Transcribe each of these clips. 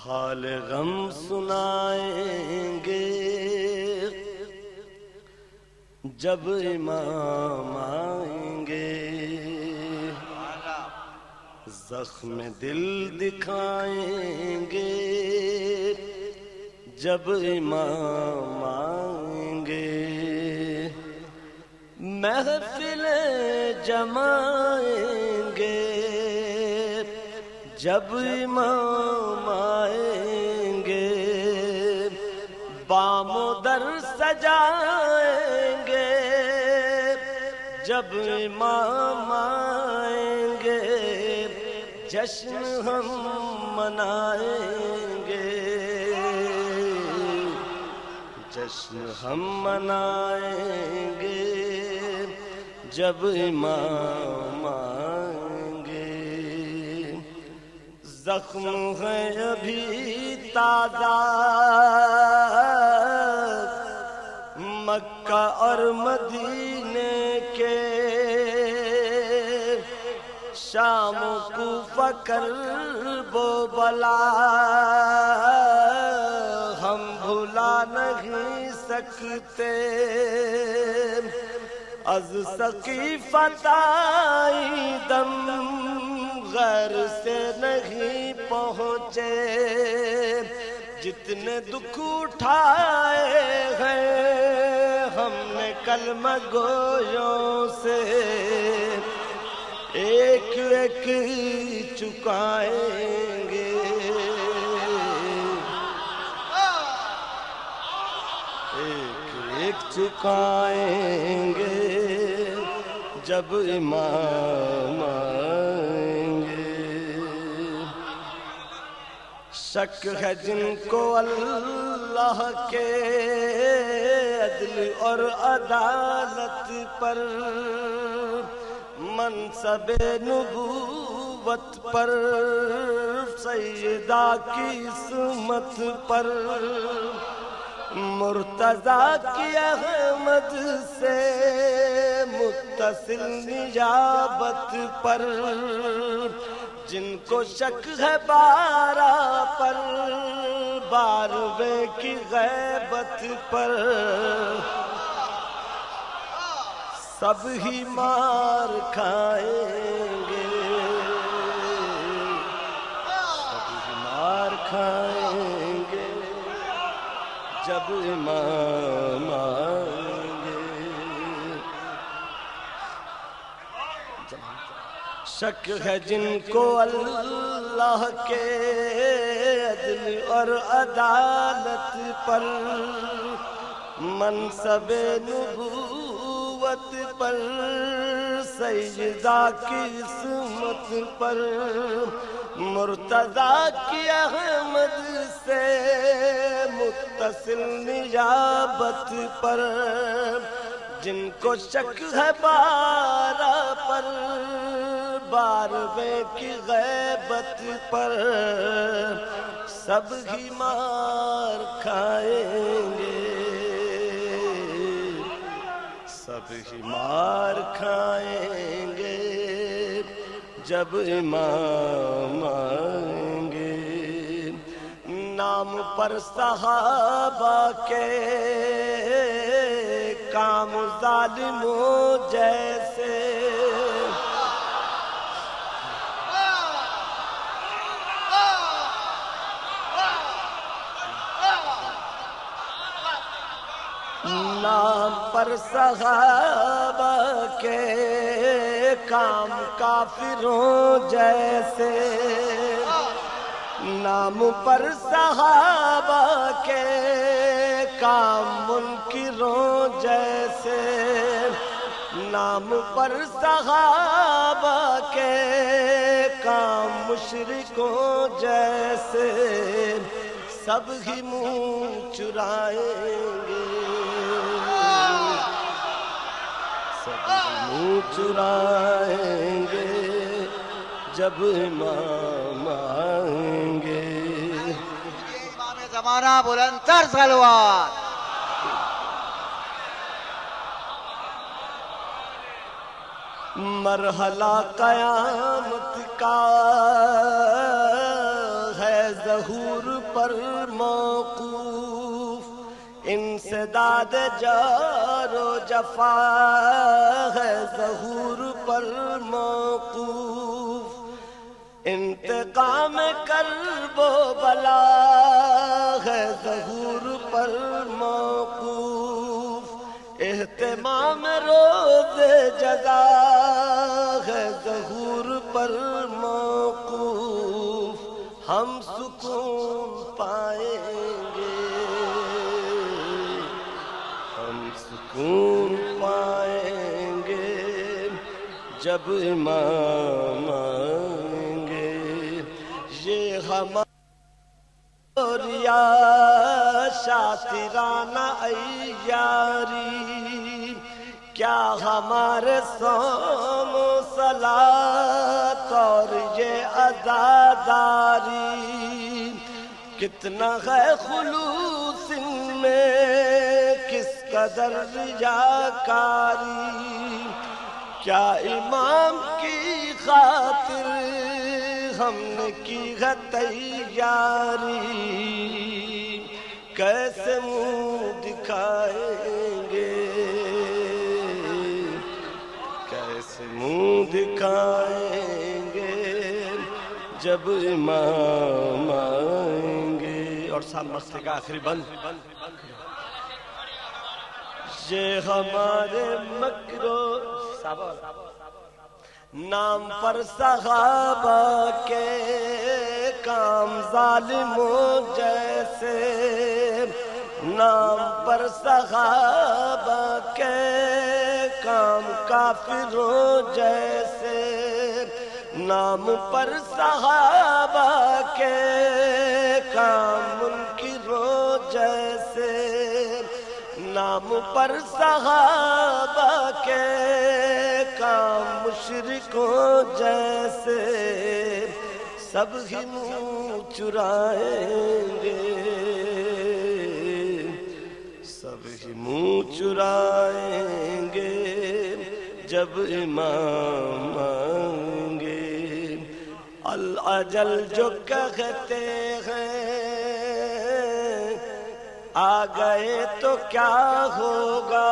حال غم سنائیں گے جب امام آئیں گے، زخم دل دکھائیں گے جب امام آئیں گے، محفل جمائیں گے جب امام آئیں گے، بام و در سجائیں گے جب امام آئیں گے، جشن ہم منائیں گے، جشن ہم منائیں گے جب امام آئیں گے، زخم ہے ابھی تازہ مکہ اور مدینے کے، شام کوفہ کرب و بلا ہم بھلا نہیں سکتے، از سقیفہ تائی دم غیر سے نہیں پہنچے، جتنے دکھ اٹھائے ہیں ہم نے کلمہ گویوں سے، ایک ایک چکائیں گے، ایک ایک چکائیں گے جب امام آئیں گے، شک ہے جن کو اللہ کے عدل اور عدالت پر، منصب نبوت پر، سیدہ کی عصمت پر، مرتضیٰ کی احمد سے متصل نجابت پر، جن کو شک ہے بارہ پر، بارویں کی غیبت پر، سب ہی مار کھائیں گے، سب ہی مار کھائیں گے جب امام آئیں گے، شک ہے جن کو اللہ کے عدل اور عدالت پر، منصب نبوت پر، سیدہ کی عصمت پر، مرتضیٰ کی احمد سے متصل نجابت پر، جن کو شک ہے بارہ پر، بارویں کی غیبت پر، سب ہی مار کھائیں گے، سب ہی مار کھائیں گے جب امام آئیں گے، نام پر صحابہ کے کام ظالموں جیسے، نام پر صحابہ کے کام کافروں جیسے، نام پر صحابہ کے کام منکروں جیسے، نام پر صحابہ کے کام مشرکوں جیسے، سب ہی منہ چرائیں گے، سب منہ چرائیں گے جب امام آئیں گے، امام زمانہ بلند تر صلوات، مرحلہ قیامت کا ہے ظہور پر موقوف، انسداد جار و جفا ہے ظہور پر موقوف، انتقام کرب و بلا ہے ظہور پر موقوف، اہتمام روز جزا ہے ظہور پر موقوف، ہم سکون پائیں گے، ہم سکون پائیں گے جب امام آئیں گے، یہ ہمارا شاطرانہ عیاری، کیا ہمارے صوم و صلاۃ اور یہ عزاداری، کتنا ہے خلوص ان میں کس قدر ریاکاری، کیا امام کی خاطر ہم نے کی ہے تیاری، کیسے منہ دکھائیں گے، کیسے منہ دکھائیں گے جب امام آئیں گے۔ اور سب مستی کا آخری بند، یہ ہمارے مکرو نام پر صحابہ کے کام ظالموں جیسے، نام پر صحابہ کے کام کافروں جیسے، نام پر صحابہ کے کام منکروں جیسے، نام پر صحابہ کے کام مشرکوں جیسے، سب ہی منہ چرائیں گے، سب ہی منہ چرائیں گے جب امام آئیں گے، الاجل جو کہتے ہیں آ گئے تو کیا ہوگا،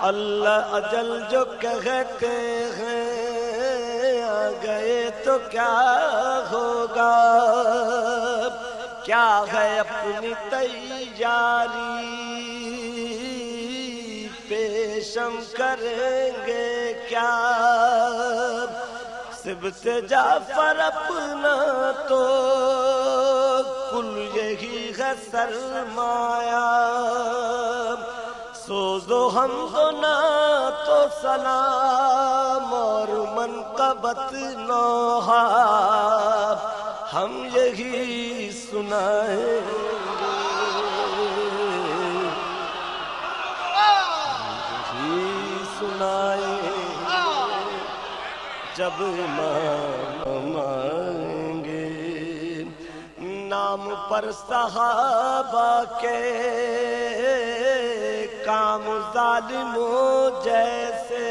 اللہ اجل جو کہتے ہیں آ گئے تو کیا ہوگا، کیا ہے اپنی تیاری پیشم کریں گے کیا، سبت جعفر اپنا تو کل یہی ہے سرمایہ، سوز و حمد و نعت و سلام اور منقبت نوحہ ہم یہی سنائیں گے، یہی سنائیں گے جب امام آئیں گے، نام پر صحابہ کے کام ظالموں جیسے،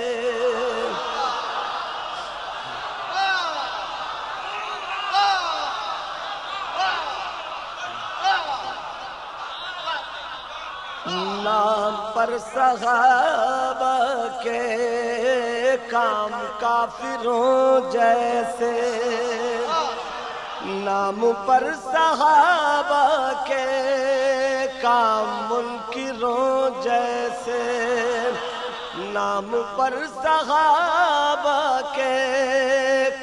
نام پر صحابہ کے کام کافروں جیسے، نام پر صحابہ کے کام منکروں جیسے، نام پر صحابہ کے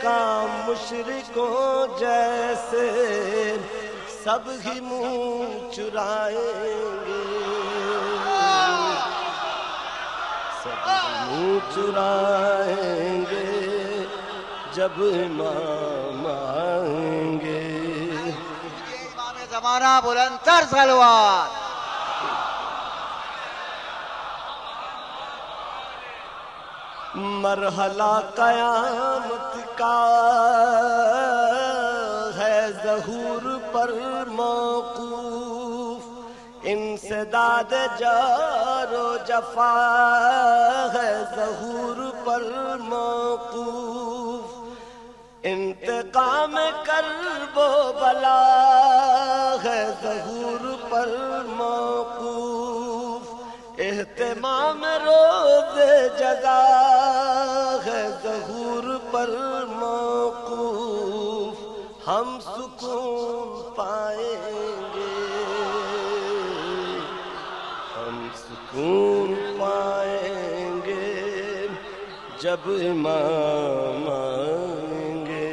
کام مشرکوں جیسے، سب ہی منہ چرائیں گے، سب ہی منہ چرائیں گے جب امام آئیں گے، امام زمانہ بلند تر صلوات، مرحلہ قیامت کا ہے ظہور پر موقوف، ان سے انسداد جار و جفا ہے ظہور پر موقوف، انتقام کرب و بلا ہے ظہور پر موقوف، اہتمام روز جزا ہے ظہور پر موقوف، ہم سکون پائیں گے، ہم سکون پائیں گے جب امام آئیں گے،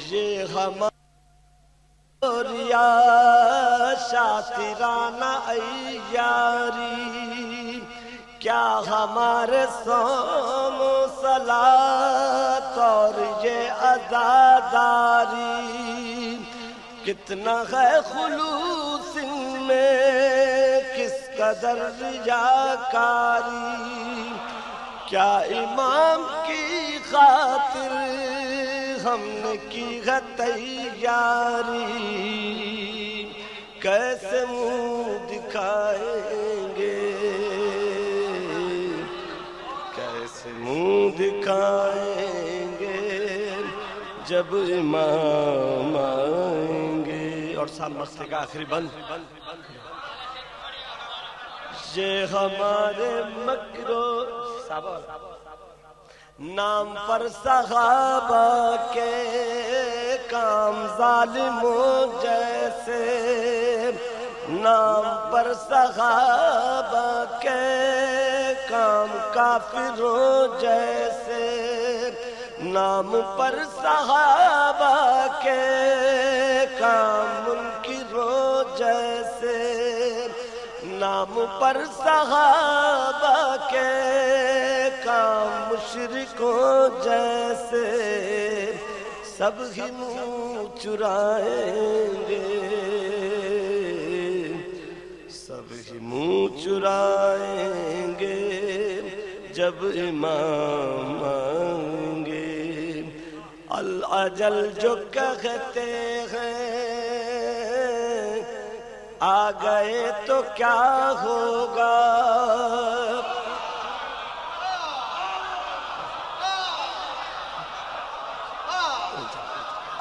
یہ ہماری شاطرانہ عیاری، کیا ہمارے صوم و صلاۃ اور یہ عزاداری، کتنا ہے خلوص ان میں کس قدر ریاکاری، کیا امام کی خاطر ہم نے کی ہے تیاری، کیسے منہ دکھائیں گے، کیسے منہ دکھائیں گے جب امام آئیں گے۔ اور سب مسئلے کا آخری بند، یہ ہمارے مکرو نام پر صحابہ کے کام ظالموں جیسے، نام پر صحابہ کے کام کافروں جیسے، نام پر صحابہ کے کام منکروں جیسے، نام پر صحابہ کے کام مشرکوں جیسے، سب ہی منہ چرائیں گے، سب ہی منہ چرائیں گے جب امام آئیں گے، الاجل جو کہتے ہیں آ گئے تو کیا ہوگا،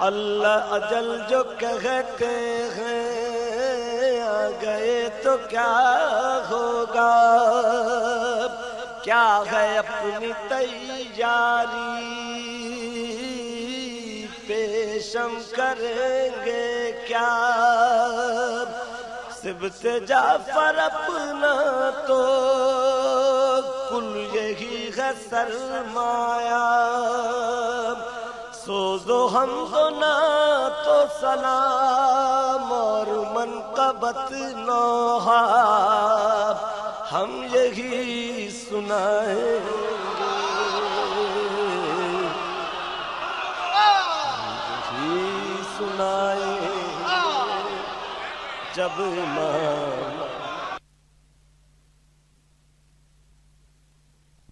اللہ اجل جو کہتے ہیں آ گئے تو کیا ہوگا، کیا ہے اپنی تیاری پیشم کریں گے کیا، سبت جعفر اپنا تو کل یہی ہے سرمایہ، سوز و حمد و نعت و سلام اور منقبت نوحہ ہم یہی سنائیں گے، یہی سنائیں گے جب امام